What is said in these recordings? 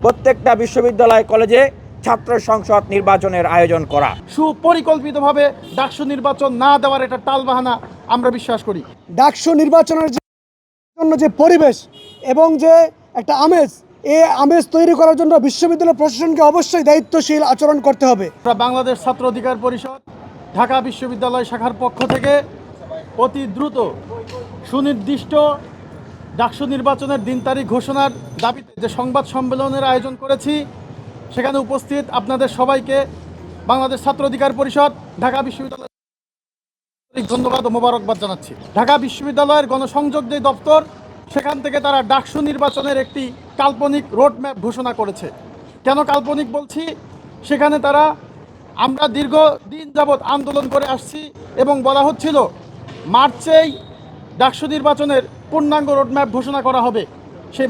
প্রত্যেকটা বিশ্ববিদ্যালয় কলেজে ছাত্র সংসদ নির্বাচনের আয়োজন করা। সুপরিকল্পিতভাবে ডাকসু নির্বাচন না দেওয়ার এটা টালবাহানা আমরা বিশ্বাস করি। ডাকসু নির্বাচনের জন্য যে পরিবেশ এবং যে একটা আমেজ, এই আমেজ তৈরি করার জন্য বিশ্ববিদ্যালয় প্রশাসনকে অবশ্যই দায়িত্বশীল আচরণ করতে হবে। বাংলাদেশ ছাত্র অধিকার পরিষদ ঢাকা বিশ্ববিদ্যালয় শাখার পক্ষ থেকে অতি দ্রুত সুনির্দিষ্ট ডাকসু নির্বাচনের দিন তারিখ ঘোষণার দাবিতে যে সংবাদ সম্মেলনের আয়োজন করেছি, সেখানে উপস্থিত আপনাদের সবাইকে বাংলাদেশ ছাত্র অধিকার পরিষদ ঢাকা বিশ্ববিদ্যালয় ধন্যবাদ ও মোবারকবাদ জানাচ্ছি। ঢাকা বিশ্ববিদ্যালয়ের গণসংযোগ যে দপ্তর, সেখান থেকে তারা ডাকসু নির্বাচনের একটি কাল্পনিক রোডম্যাপ ঘোষণা করেছে। কেন কাল্পনিক বলছি? সেখানে তারা আমরা দীর্ঘদিন যাবৎ আন্দোলন করে আসছি এবং বলা হচ্ছিল মার্চেই ডাকসু নির্বাচনের পূর্ণাঙ্গ রোডম্যাপ ঘোষণা করা হবে। সেই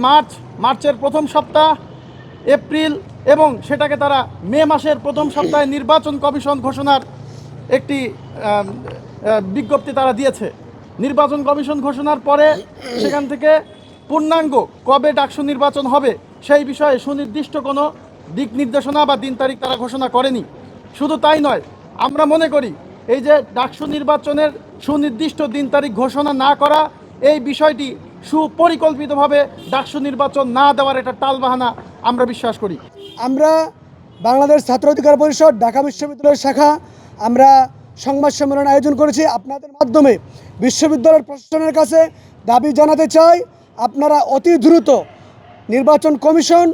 মার্চের প্রথম সপ্তাহ, এপ্রিল এবং সেটাকে তারা মে মাসের প্রথম সপ্তাহে নির্বাচন কমিশন ঘোষণার একটি বিজ্ঞপ্তি তারা দিয়েছে। নির্বাচন কমিশন ঘোষণার পরে সেখান থেকে পূর্ণাঙ্গ কবে ডাকসু নির্বাচন হবে সেই বিষয়ে সুনির্দিষ্ট কোনো দিক নির্দেশনা বা দিন তারিখ তারা ঘোষণা করেনি। শুধু তাই নয়, আমরা মনে করি এই যে ডাকসু নির্বাচনের সুনির্দিষ্ট দিন তারিখ ঘোষণা না করা, এই বিষয়টি সুপরিকল্পিতভাবে ডাকসু নির্বাচন না দেওয়ার এটা টালবাহানা আমরা বিশ্বাস করি। আমরা বাংলাদেশ ছাত্র অধিকার পরিষদ ঢাকা বিশ্ববিদ্যালয়ের শাখা আমরা সংবাদ সম্মেলন আয়োজন করেছি। আপনাদের মাধ্যমে বিশ্ববিদ্যালয়ের প্রশাসনের কাছে দাবি জানাতে চাই, আপনারা অতি দ্রুত নির্বাচন কমিশন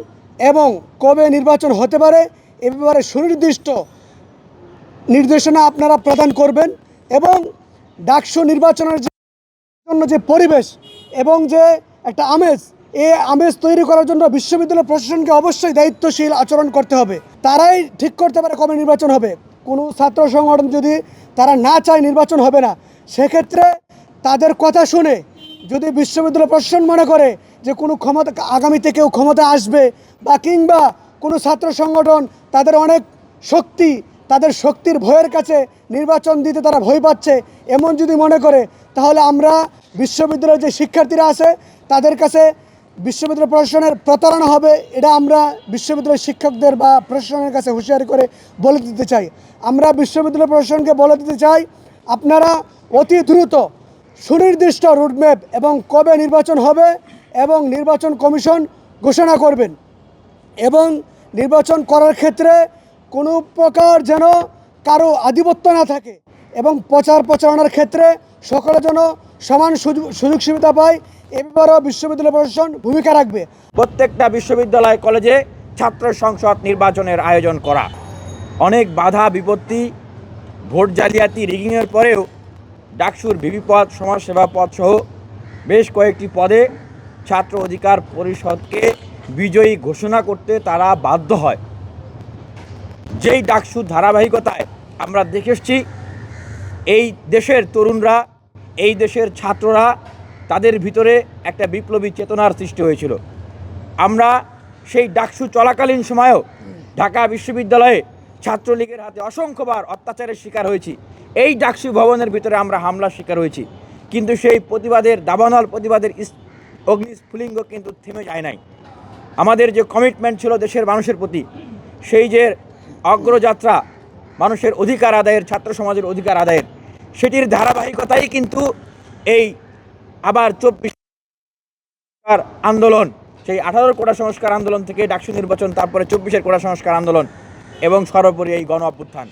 এবং কবে নির্বাচন হতে পারে এ ব্যাপারে সুনির্দিষ্ট নির্দেশনা আপনারা প্রদান করবেন এবং ডাকসু নির্বাচনের জন্য যে পরিবেশ এবং যে একটা আমেজ, এই আমেজ তৈরি করার জন্য বিশ্ববিদ্যালয় প্রশাসনকে অবশ্যই দায়িত্বশীল আচরণ করতে হবে। তারাই ঠিক করতে পারে কবে নির্বাচন হবে। কোনো ছাত্র সংগঠন যদি তারা না চায় নির্বাচন হবে না, সেক্ষেত্রে তাদের কথা শুনে যদি বিশ্ববিদ্যালয় প্রশাসন মনে করে যে কোনো ক্ষমতা আগামীতে কেউ ক্ষমতা আসবে বা কিংবা কোনো ছাত্র সংগঠন তাদের অনেক শক্তি, তাদের শক্তির ভয়ের কাছে নির্বাচন দিতে তারা ভয় পাচ্ছে, এমন যদি মনে করে, তাহলে আমরা বিশ্ববিদ্যালয়ের যে শিক্ষার্থীরা আছে তাদের কাছে বিশ্ববিদ্যালয় প্রশাসনের প্রতারণা হবে, এটা আমরা বিশ্ববিদ্যালয়ের শিক্ষকদের বা প্রশাসনের কাছে হুঁশিয়ারি করে বলে দিতে চাই। আমরা বিশ্ববিদ্যালয় প্রশাসনকে বলে দিতে চাই, আপনারা অতি দ্রুত সুনির্দিষ্ট রুটম্যাপ এবং কবে নির্বাচন হবে এবং নির্বাচন কমিশন ঘোষণা করবেন এবং নির্বাচন করার ক্ষেত্রে কোনো প্রকার যেন কারো আধিপত্য না থাকে এবং প্রচারণার ক্ষেত্রে সকলে যেন সমান সুযোগ সুবিধা পায়, এ ব্যাপারেও বিশ্ববিদ্যালয় প্রশাসন ভূমিকা রাখবে। প্রত্যেকটা বিশ্ববিদ্যালয় কলেজে ছাত্র সংসদ নির্বাচনের আয়োজন করা। অনেক বাধা বিপত্তি, ভোট জালিয়াতি, রিগিংয়ের পরেও ডাকসুর ভিভি পদ, সমাজসেবা পদ সহ বেশ কয়েকটি পদে ছাত্র অধিকার পরিষদকে বিজয়ী ঘোষণা করতে তারা বাধ্য হয়। যেই ডাকসুর ধারাবাহিকতায় আমরা দেখে এসেছি এই দেশের তরুণরা, এই দেশের ছাত্ররা, তাদের ভিতরে একটা বিপ্লবী চেতনার সৃষ্টি হয়েছিল। আমরা সেই ডাকসু চলাকালীন সময়েও ঢাকা বিশ্ববিদ্যালয়ে ছাত্রলীগের হাতে অসংখ্যবার অত্যাচারের শিকার হয়েছি। এই ডাকসু ভবনের ভিতরে আমরা হামলার শিকার হয়েছি, কিন্তু সেই প্রতিবাদের দাবানল প্রতিবাদের অগ্নিস্ফুলিঙ্গ কিন্তু থেমে যায় নাই। আমাদের যে কমিটমেন্ট ছিল দেশের মানুষের প্রতি, সেই যে অগ্রযাত্রা মানুষের অধিকার আদায়ের, ছাত্র সমাজের অধিকার আদায়ের, সেটির ধারাবাহিকতাই কিন্তু এই আবার 24 আন্দোলন, সেই 18 কোটা সংস্কার আন্দোলন থেকে ডাকসু নির্বাচন, তারপরে 24-এর কোটা সংস্কার আন্দোলন এবং সর্বোপরি এই গণ অভ্যুত্থান।